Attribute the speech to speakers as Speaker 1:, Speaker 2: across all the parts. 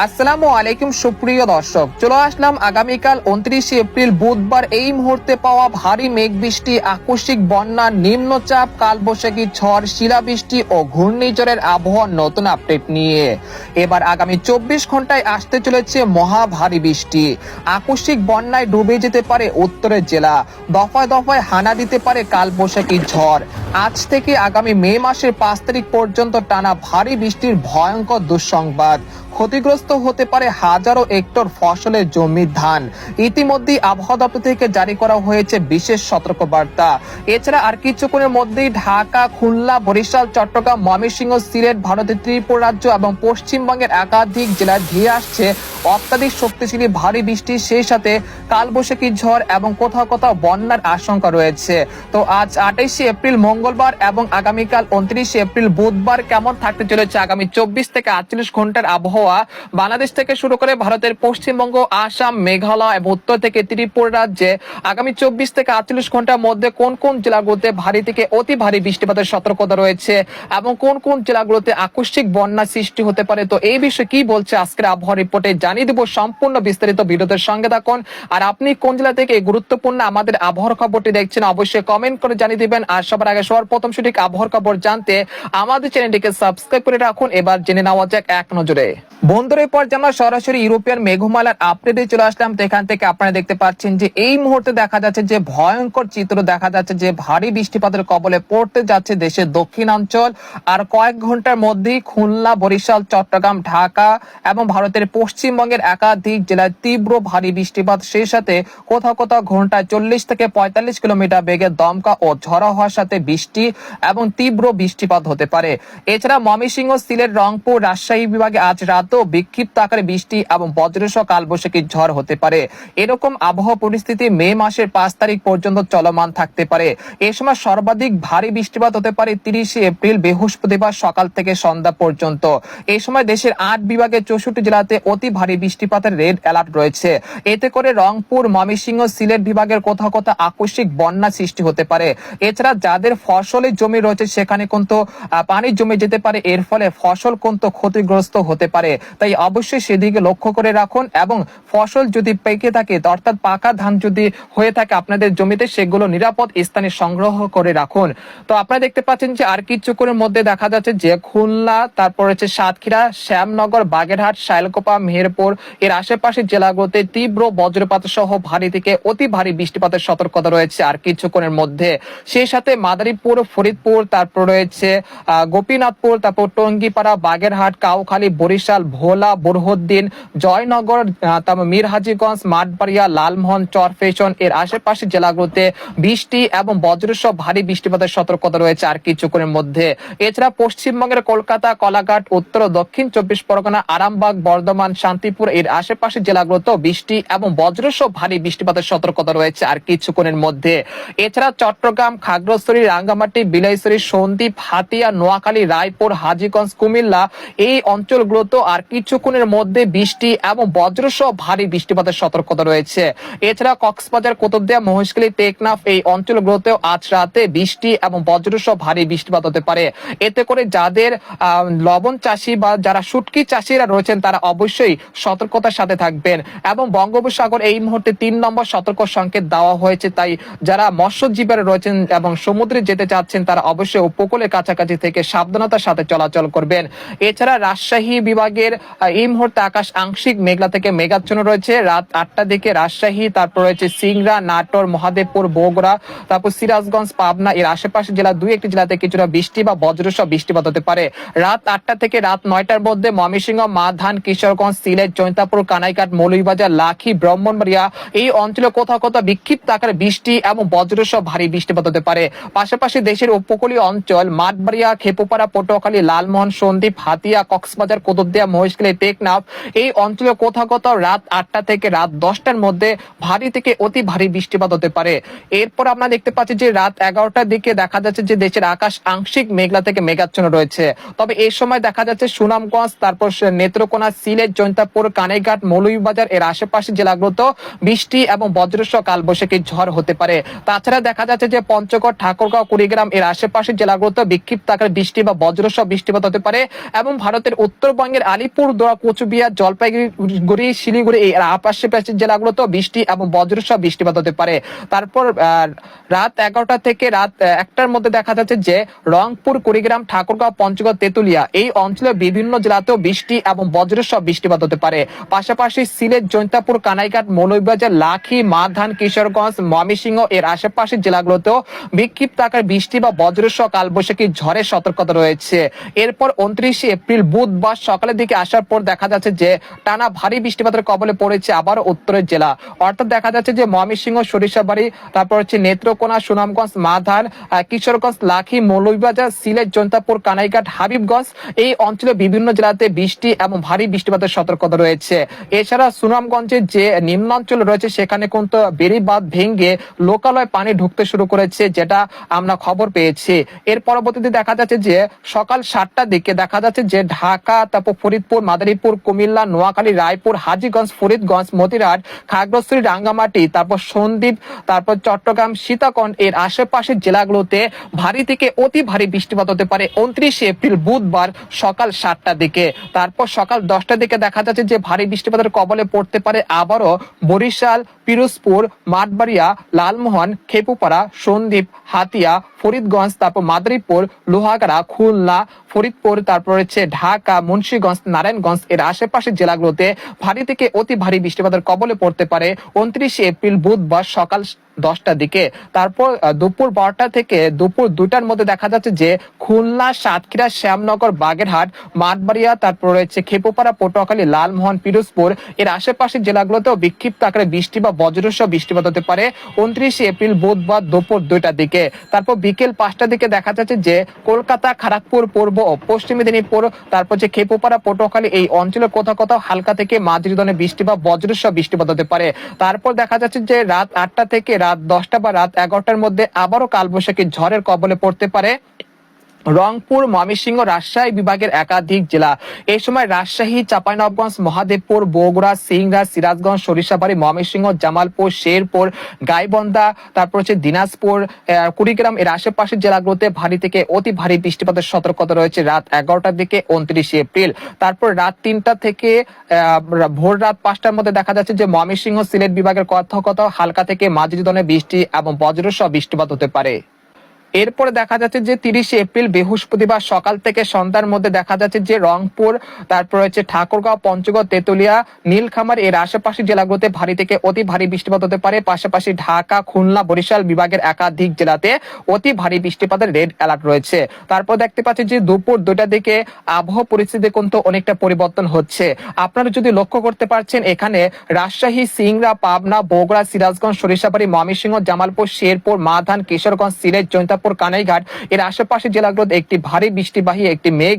Speaker 1: আসসালামু আলাইকুম সুপ্রিয় দর্শক, চলে আসলাম আগামীকাল 29 এপ্রিল বুধবার এই মুহূর্তে পাওয়া ভারী মেঘ বৃষ্টি, আকস্মিক বন্যা, নিম্নচাপ, কালবৈশাখী ঝড়, শিলাবৃষ্টি ও ঘূর্ণিঝড়ের আবহাওয়ার নতুন আপডেট নিয়ে। এবার আগামী 24 ঘন্টায় আসতে চলেছে মহা ভারী বৃষ্টি। আকস্মিক বন্যায় ডুবে যেতে পারে উত্তরের জেলা, দফায় দফায় হানা দিতে পারে কালবৈশাখী ঝড়। আজ থেকে আগামী মে মাসের 5 তারিখ পর্যন্ত টানা ভারী বৃষ্টির ভয়ঙ্কর দুঃসংবাদ। ক্ষতিগ্রস্ত হতে পারে হাজারো হেক্টর ফসলের জমি, ধান। ইতিমধ্যেই আবহাওয়া দপ্তর থেকে জারি করা হয়েছে বিশেষ সতর্কবার্তা। এছাড়া আর কিছুক্ষণের মধ্যেই ঢাকা, খুলনা, বরিশাল, চট্টগ্রাম, ময়মনসিংহ, সিলেট, ভারতের ত্রিপুরা রাজ্য এবং পশ্চিমবঙ্গের একাধিক জেলায় ধেয়ে আসছে অত্যাধিক শক্তিশালী ভারী বৃষ্টি, সেই সাথে কালবৈশাখী ঝড় এবং কোথাও কোথাও বন্যার আশঙ্কা রয়েছে। তো আজ 28 এপ্রিল মঙ্গলবার এবং আগামীকাল 29 এপ্রিল বুধবার কেমন থাকতে চলেছে আগামী 24 থেকে 48 ঘন্টার আবহাওয়া বাংলাদেশ থেকে শুরু করে ভারতের পশ্চিমবঙ্গ, আসাম, মেঘালয় এবং উত্তর থেকে ত্রিপুরা রাজ্যে আগামী 24 থেকে 48 ঘন্টার মধ্যে কোন কোন জেলাগুলোতে ভারী থেকে অতি ভারী বৃষ্টিপাতের সতর্কতা রয়েছে এবং কোন কোন জেলাগুলোতে আকস্মিক বন্যা সৃষ্টি হতে পারে। তো এই বিষয়ে কি বলছে আজকের আবহাওয়া রিপোর্টে জানিয়ে দেব সম্পূর্ণ বিস্তারিত। ভিডিওদের সঙ্গে থাকুন। আর আপনি কোন জেলা থেকে গুরুত্বপূর্ণ আমাদের আবহাওয়ার খবরটি দেখছেন অবশ্যই কমেন্ট করে জানিয়ে দিবেন। আর সবার আগে সবার প্রথম সঠিক আবহাওয়ার খবর জানতে আমাদের চ্যানেলটিকে সাবস্ক্রাইব করে রাখুন। এবার জেনে নেওয়া যাক এক নজরে। বন্ধুরা, পর আমরা সরাসরি ইউরোপিয়ান মেঘমালার আপডেটে চলে আসলাম। তো এখান থেকে আপনারা দেখতে পাচ্ছেন যে এই মুহূর্তে দেখা যাচ্ছে যে ভয়ঙ্কর চিত্র দেখা যাচ্ছে যে ভারী বৃষ্টিপাতের কবলে পড়তে যাচ্ছে দেশের দক্ষিণাঞ্চল। আর কয়েক ঘন্টার মধ্যেই খুলনা, বরিশাল, চট্টগ্রাম, ঢাকা এবং ভারতের পশ্চিমবঙ্গের একাধিক জেলায় তীব্র ভারী বৃষ্টিপাত, সেই সাথে কোথাও কোথাও ঘন্টায় 40 থেকে 45 কিলোমিটার বেগে দমকা ও ঝড়ো হওয়ার সাথে বৃষ্টি এবং তীব্র বৃষ্টিপাত হতে পারে। এছাড়া ময়মনসিংহ, সিলেট, রংপুর, রাজশাহী বিভাগে আজ রাতেও বিক্ষিপ্ত আকারে বৃষ্টি এবং বজ্রসহ কালবৈশাখী ঝড় হতে পারে। এরকম আবহাওয়া পরিস্থিতি মে মাসের 5 তারিখ পর্যন্ত চলমান থাকতে পারে। এ সময় সর্বাধিক ভারী বৃষ্টিপাত হতে পারে 30 এপ্রিল বৃহস্পতিবার সকাল থেকে সন্ধ্যা পর্যন্ত। এই সময় দেশের 8 বিভাগের 64 জেলাতে অতি ভারী বৃষ্টিপাতের রেড অ্যালার্ট রয়েছে। এতে করে রংপুর, ময়মনসিংহ, সিলেট বিভাগের কোথাও কোথাও আকস্মিক বন্যা সৃষ্টি হতে পারে। এছাড়া যাদের ফসলের জমি রয়েছে সেখানে কিন্তু পানি জমে যেতে পারে, এর ফলে ফসল কিন্তু ক্ষতিগ্রস্ত হতে পারে। তাই অবশ্যই সেদিকে লক্ষ্য করে রাখুন এবং ফসল যদি পেকে থাকে অর্থাৎ পাকা ধান যদি হয়ে থাকে আপনাদের জমিতে, সেগুলো নিরাপদ স্থানে সংগ্রহ করে রাখুন। তো আপনারা দেখতে পাচ্ছেন যে আর কিছুক্ষণের মধ্যে দেখা যাচ্ছে যে খুলনা, তারপর হচ্ছে সাতক্ষীরা, শ্যামনগর, বাগেরহাট, শাইলকোপা, মেহেরপুর এর আশেপাশের জেলাগুলোতে তীব্র বজ্রপাত সহ ভারী থেকে অতি ভারী বৃষ্টিপাতের সতর্কতা রয়েছে আর কিছুক্ষণের মধ্যে। সেই সাথে মাদারীপুর, ফরিদপুর, তারপর রয়েছে গোপীনাথপুর, তারপর টঙ্গীপাড়া, বাগেরহাট, কাউখালী, বরিশাল, ভোলা, বুরহানুদ্দিন, জয়নগর, তারপর মিরহাজিগঞ্জ, মাঠবাড়িয়া, লালমোহন, চরফ্যাশন এর আশেপাশের জেলাগুলোতে বৃষ্টি এবং বজ্রসহ ভারী বৃষ্টিপাতের সতর্কতা রয়েছে আর কিছুক্ষণের মধ্যে। এছাড়া পশ্চিমবঙ্গের কলকাতা, কলাঘাট, উত্তর ও দক্ষিণ 24 পরগনা, আরামবাগ, বর্ধমান, শান্তিপুর এর আশেপাশের জেলাগুলোতেও বৃষ্টি এবং বজ্রসহ ভারী বৃষ্টিপাতের সতর্কতা রয়েছে আর কিছুক্ষণের মধ্যে। এছাড়া চট্টগ্রাম, খাগড়াছড়ি, রাঙ্গামাটি, বিলাইছড়ি, সন্দ্বীপ, হাতিয়া, নোয়াখালী, রায়পুর, হাজীগঞ্জ, কুমিল্লা এই অঞ্চলগুলোতেও আর কিছুক্ষণের মধ্যে বৃষ্টি এবং বজ্রসহ ভারী বৃষ্টিপাতের সতর্কতা রয়েছে। এছাড়া কক্সবাজার, কুতুবদিয়া, মহেশখালী, টেকনাফ এই অঞ্চলগুলোতেও আজ রাতে বৃষ্টি এবং বজ্রসহ ভারী বৃষ্টিপাত হতে পারে। এতে করে যাদের লবণ চাষি বা যারা শুটকি চাষিরা রয়েছেন তারা অবশ্যই সতর্কতার সাথে থাকবেন। এবং বঙ্গোপসাগর এই মুহূর্তে 3 নম্বর সতর্ক সংকেত দেওয়া হয়েছে। তাই যারা মৎস্যজীবীরা রয়েছেন এবং সমুদ্রে যেতে চাচ্ছেন তারা অবশ্যই উপকূলের কাছাকাছি থেকে সাবধানতার সাথে চলাচল করবেন। এছাড়া রাজশাহী বিভাগের এই মুহূর্তে আকাশ আংশিক মেঘলা থেকে মেঘাচ্ছন্ন রয়েছে। রাত 8টার দিকে রাজশাহী, তারপর রয়েছে সিংড়া, নাটোর, মহাদেবপুর, বগুড়া, তারপর সিরাজগঞ্জ, পাবনা এর আশেপাশে জেলা 2-1টি জেলাতে কিছুটা বৃষ্টি বা বজ্রসহ বৃষ্টিপাত হতে পারে। রাত 8টা থেকে রাত 9টার মধ্যে ময়মনসিংহ, মাধান, কিশোরগঞ্জ, সিলেট, জৈন্তাপুর, কানাইঘাট, মৌলভীবাজার, লাখি, ব্রাহ্মণবাড়িয়া এই অঞ্চলে কোথাও কোথাও বিক্ষিপ্ত আকারে বৃষ্টি এবং বজ্রসহ ভারী বৃষ্টিপাত হতে পারে। পাশাপাশি দেশের উপকূলীয় অঞ্চল মাঠবাড়িয়া, খেপুপাড়া, পটুয়াখালী, লালমোহন, সন্দ্বীপ, হাতিয়া, কক্সবাজার, কুতুবদিয়া, মহেশখালী, টেকনাফ এই অঞ্চলে কোথাও কোথাও রাত 8টা থেকে রাত 10টার মধ্যে ভারী থেকে অতি ভারী বৃষ্টিপাত হতে পারে। এরপর আমরা দেখতে পাচ্ছি যে রাত 11টার দিকে দেখা যাচ্ছে যে দেশের আকাশ আংশিক মেঘলা থেকে মেঘাচ্ছন্ন রয়েছে। তবে এই সময় দেখা যাচ্ছে সুনামগঞ্জ, তারপর নেত্রকোনা, সিলেট, জৈন্তাপুর, কানাইঘাট, মৌলভীবাজার এর আশেপাশের জেলাগুলোতেও বৃষ্টি এবং বজ্রসহ কালবৈশাখী ঝড় হতে পারে। তাছাড়া দেখা যাচ্ছে যে পঞ্চগড়, ঠাকুরগাঁও, কুড়িগ্রাম এর আশেপাশের জেলাগুলোতে বিক্ষিপ্ত আকারে বৃষ্টি বা বজ্রসহ বৃষ্টিপাত হতে পারে। এবং ভারতের উত্তরবঙ্গের আলিপুর কোচবিহার জলপাইগুড়ি শিলিগুড়ি এই আশেপাশের জেলাগুলোতেও বৃষ্টি এবং বজ্রসহ বৃষ্টিপাত হতে পারে। তারপর রাত 11টা থেকে রাত 1টার মধ্যে দেখা যাচ্ছে যে রংপুর, কুড়িগ্রাম, ঠাকুরগাঁও, পঞ্চগড়, তেতুলিয়া এই অঞ্চলের বিভিন্ন জেলাতেও বৃষ্টি এবং বজ্রসহ বৃষ্টিপাত হতে পারে। পাশাপাশি সিলেট, জৈন্তাপুর, কানাইঘাট, মৌলভীবাজার, লাখি, মাধান, কিশোরগঞ্জ, ময়মনসিংহ এর আশেপাশের জেলাগুলোতেও বিক্ষিপ্ত আকারে বৃষ্টি বা বজ্রসহ কালবৈশাখী ঝড়ের সতর্কতা রয়েছে। এরপর 29শে এপ্রিল বুধবার সকালের দিকে আসার পর দেখা যাচ্ছে যে টানা ভারী বৃষ্টিপাতের কবলে পড়েছে আবার উত্তরের জেলা, অর্থাৎ দেখা যাচ্ছে যে ময়মনসিংহ, সরিষাবাড়ি, তারপর হচ্ছে নেত্রকোনা, সুনামগঞ্জ, মাধান, কিশোরগঞ্জ, লাখি, মৌলভীবাজার, সিলেট, জৈন্তাপুর, কানাইঘাট, হাবিবগঞ্জ এই অঞ্চলে বিভিন্ন জেলাতে বৃষ্টি এবং ভারী বৃষ্টিপাতের সতর্কতা রয়েছে। এছাড়া সুনামগঞ্জের যে নিম্নাঞ্চল রয়েছে সেখানে কিন্তু বেড়িবাঁধ ভেঙে লোকালয় পানি ঢুকতে শুরু করেছে, যেটা আমরা খবর পেয়েছি। এর পরবর্তীতে দেখা যাচ্ছে যে সকাল 7টার দিকে দেখা যাচ্ছে যে ঢাকা, তারপর ফরিদপুর, মাদারীপুর, কুমিল্লা, নোয়াখালী, রায়পুর, হাজীগঞ্জ, ফরিদগঞ্জ, মতিরাট, খাগড়াছড়ি, রাঙ্গামাটি, তারপর সন্দ্বীপ, তারপর চট্টগ্রাম, সীতাকুণ্ড এর আশেপাশের জেলাগুলোতে ভারী থেকে অতি ভারী বৃষ্টিপাত হতে পারে 29শে এপ্রিল বুধবার সকাল 7টার দিকে। তারপর সকাল 10টার দিকে দেখা যাচ্ছে যে ভারী বৃষ্টিপাতের কবলে পড়তে পারে আবারও বরিশাল, পিরোজপুর, মাঠবাড়িয়া, লালমোহন, খেপুপাড়া, সন্দ্বীপ, হাতিয়া, ফরিদগঞ্জ, তারপর মাদারীপুর, লোহাগাড়া, খুলনা, ফরিদপুর, তারপর হচ্ছে ঢাকা, মুন্সিগঞ্জ, নারায়ণগঞ্জ এর আশেপাশের জেলাগুলোতে ভারী থেকে অতি ভারী বৃষ্টিপাতের কবলে পড়তে পারে 29শে এপ্রিল বুধবার সকাল 10টার দিকে। তারপর দুপুর 12টা থেকে দুপুর 2টার মধ্যে দেখা যাচ্ছে যে খুলনা, সাতক্ষীরা, শ্যামনগর, বাগেরহাট, মাঠবাড়িয়া, তারপর রয়েছে খেপুপাড়া, পটুয়াখালী, লালমোহন, পিরোজপুর এর আশেপাশের জেলাগুলোতেও বিক্ষিপ্ত আকারে বৃষ্টি বা বজ্রসহ বৃষ্টিপাত হতে পারে 29শে এপ্রিল বুধবার দুপুর 2টার দিকে। তারপর বিকেল 5টার দিকে দেখা যাচ্ছে যে কলকাতা, খড়গপুর, পূর্ব ও পশ্চিম মেদিনীপুর, তারপর যে খেপুপাড়া, পটুয়াখালী এই অঞ্চলের কোথাও কোথাও হালকা থেকে মাঝারি ধরনের বৃষ্টি বা বজ্রসহ বৃষ্টিপাত হতে পারে। তারপর দেখা যাচ্ছে যে রাত 8টা থেকে রাত 10টা বা রাত 11টার মধ্যে আবারও কালবৈশাখী ঝড়ের কবলে পড়তে পারে রংপুর, ময়মনসিংহ, রাজশাহী বিভাগের একাধিক জেলা। এই সময় রাজশাহী, চাঁপাইনবাবগঞ্জ, মহাদেবপুর, বগুড়া, সিংড়া, সিরাজগঞ্জ, সরিষাবাড়ি, ময়মনসিংহ, জামালপুর, শেরপুর, গাইবান্ধা, তারপর হচ্ছে দিনাজপুর, কুড়িগ্রাম এর আশেপাশের জেলাগুলোতে ভারী থেকে অতি ভারী বৃষ্টিপাতের সতর্কতা রয়েছে রাত 11টার দিকে 29শে এপ্রিল। তারপর রাত 3টা থেকে ভোর রাত 5টার মধ্যে দেখা যাচ্ছে যে ময়মনসিংহ, সিলেট বিভাগের কোথাও কোথাও হালকা থেকে মাঝারি ধরনের বৃষ্টি এবং বজ্রসহ বৃষ্টিপাত হতে পারে। এরপরে দেখা যাচ্ছে যে 30শে এপ্রিল বৃহস্পতিবার সকাল থেকে সন্ধ্যার মধ্যে দেখা যাচ্ছে যে রংপুর, তারপর হচ্ছে ঠাকুরগাঁও, পঞ্চগড়, তেতুলিয়া, নীলখামার এর আশেপাশের জেলাগুলোতে ভারী থেকে অতি ভারী বৃষ্টিপাত হতে পারে। পাশাপাশি ঢাকা, খুলনা, বরিশাল বিভাগের একাধিক জেলাতে অতি ভারী বৃষ্টিপাতের রেড অ্যালার্ট রয়েছে। তারপর দেখতে পাচ্ছি যে দুপুর 2টার দিকে আবহাওয়া পরিস্থিতি কিন্তু অনেকটা পরিবর্তন হচ্ছে। আপনারা যদি লক্ষ্য করতে পারছেন এখানে রাজশাহী, সিংড়া, পাবনা, বগুড়া, সিরাজগঞ্জ, সরিষাবাড়ি, ময়মনসিংহ, জামালপুর, শেরপুর, মাধান, কিশোরগঞ্জ, সিলেট, জৈন্তাপুর, কানাইঘাট এর আশেপাশের জেলাগুলোতে একটি ভারী বৃষ্টিবাহী একটি মেঘ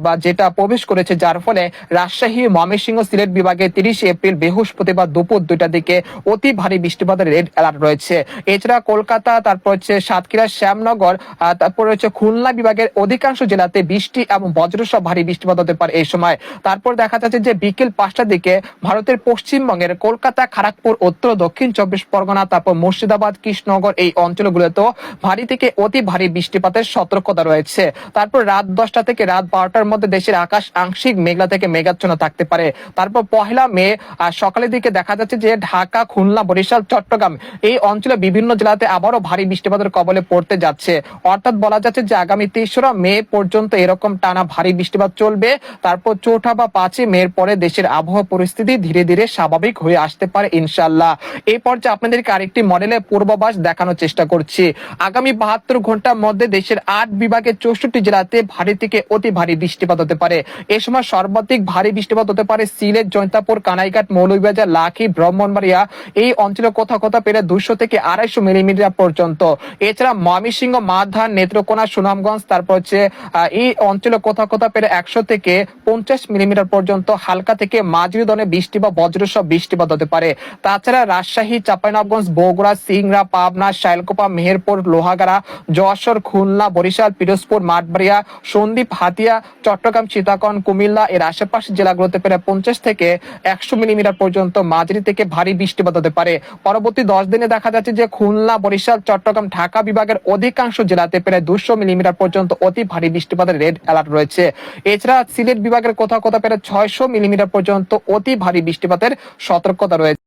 Speaker 1: বা যেটা প্রবেশ করেছে, যার ফলে রাজশাহী, ময়মনসিংহ, সিলেট বিভাগে 30শে এপ্রিল বৃহস্পতিবার দুপুর 2টার দিকে অতি ভারী বৃষ্টিপাতের রেড অ্যালার্ট রয়েছে। এছাড়া কলকাতা, তারপর হচ্ছে সাতক্ষীরা, শ্যামনগর, তারপর হচ্ছে খুলনা বিভাগের অধিকাংশ জেলাতে বৃষ্টি এবং বজ্রসহ ভারী বৃষ্টিপাত হতে পারে এই সময়। তারপর দেখা যাচ্ছে যে বিকেল 5টার দিকে ভারতের পশ্চিমবঙ্গের কলকাতা, খড়গপুর, উত্তর দক্ষিণ 24 পরগনা, তারপর মুর্শিদাবাদ, কৃষ্ণনগর এই অঞ্চলগুলোতেও ভারী থেকে অতি ভারী বৃষ্টিপাতের সতর্কতা রয়েছে। তারপর রাত 10টা থেকে রাত 12টার মধ্যে দেশের আকাশ আংশিক মেঘলা থেকে মেঘাচ্ছন্ন থাকতে পারে। তারপর 1 মে সকালের দিকে দেখা যাচ্ছে যে ঢাকা, খুলনা, বরিশাল, চট্টগ্রাম এই অঞ্চলে বিভিন্ন জেলাতে আবারও ভারী বৃষ্টিপাতের কবলে পড়তে যাচ্ছে। অর্থাৎ বলা যাচ্ছে যে আগামী 3রা মে পর্যন্ত এরকম টানা ভারী বৃষ্টিপাত চলবে। তারপর 4ঠা বা 5ই মে পরে দেশের আবহাওয়া পরিস্থিতি ধীরে ধীরে স্বাভাবিক হয়ে আসতে পারে ইনশাআল্লাহ। এই পর্যায়ে আপনাদেরকে আরেকটি মডেলের পূর্বাভাস দেখানোর চেষ্টা করছি। আগামী 72 ঘন্টার মধ্যে দেশের 8 বিভাগের 64 জেলাতে ভারী থেকে অতি ভারী বৃষ্টিপাত হতে পারে। এই সময় সর্বাধিক ভারী বৃষ্টিপাত হতে পারে সিলেট, জৈন্তাপুর, কানাইঘাট, মৌলভীবাজার, লাখি, ব্রাহ্মণবাড়িয়া এই অঞ্চলে কোথাও কোথাও পেরে 200 থেকে 250 মিলিমিটার পর্যন্ত। এছাড়া ময়মনসিংহ, মাধান, নেত্রকোনা, সুনামগঞ্জ, তারপর হচ্ছে এই অঞ্চলে কোথাও কোথাও পেরে 100 থেকে 50 মিলিমিটার পর্যন্ত হালকা থেকে মাঝারি ধরনের বৃষ্টি বা বজ্রসহ বৃষ্টিপাত হতে পারে। তাছাড়া রাজশাহী, চাঁপাইনবাবগঞ্জ, বগুড়া, সিংড়া, পাবনা, শাইলকুপা, মেহেরপুর, লোহাগাড়া, যশোর, খুলনা, বরিশাল, পিরোজপুর, মাঠবাড়িয়া, সন্দ্বীপ, হাতিয়া, চট্টগ্রাম, সীতাকুণ্ড, কুমিল্লা এর আশেপাশের জেলাগুলোতে প্রায় 50 থেকে 100 মিলিমিটার পর্যন্ত মাঝারি থেকে ভারী বৃষ্টিপাত হতে পারে। পরবর্তী 10 দিনে দেখা যাচ্ছে যে খুলনা, বরিশাল, চট্টগ্রাম, ঢাকা বিভাগের অধিকাংশ জেলাতে প্রায় 200 মিলিমিটার পর্যন্ত অতি ভারী বৃষ্টিপাতের রেড অ্যালার্ট রয়েছে। এছাড়া সিলেট বিভাগের কোথাও কোথাও প্রায় 600 মিলিমিটার পর্যন্ত অতি ভারী বৃষ্টিপাতের সতর্কতা রয়েছে।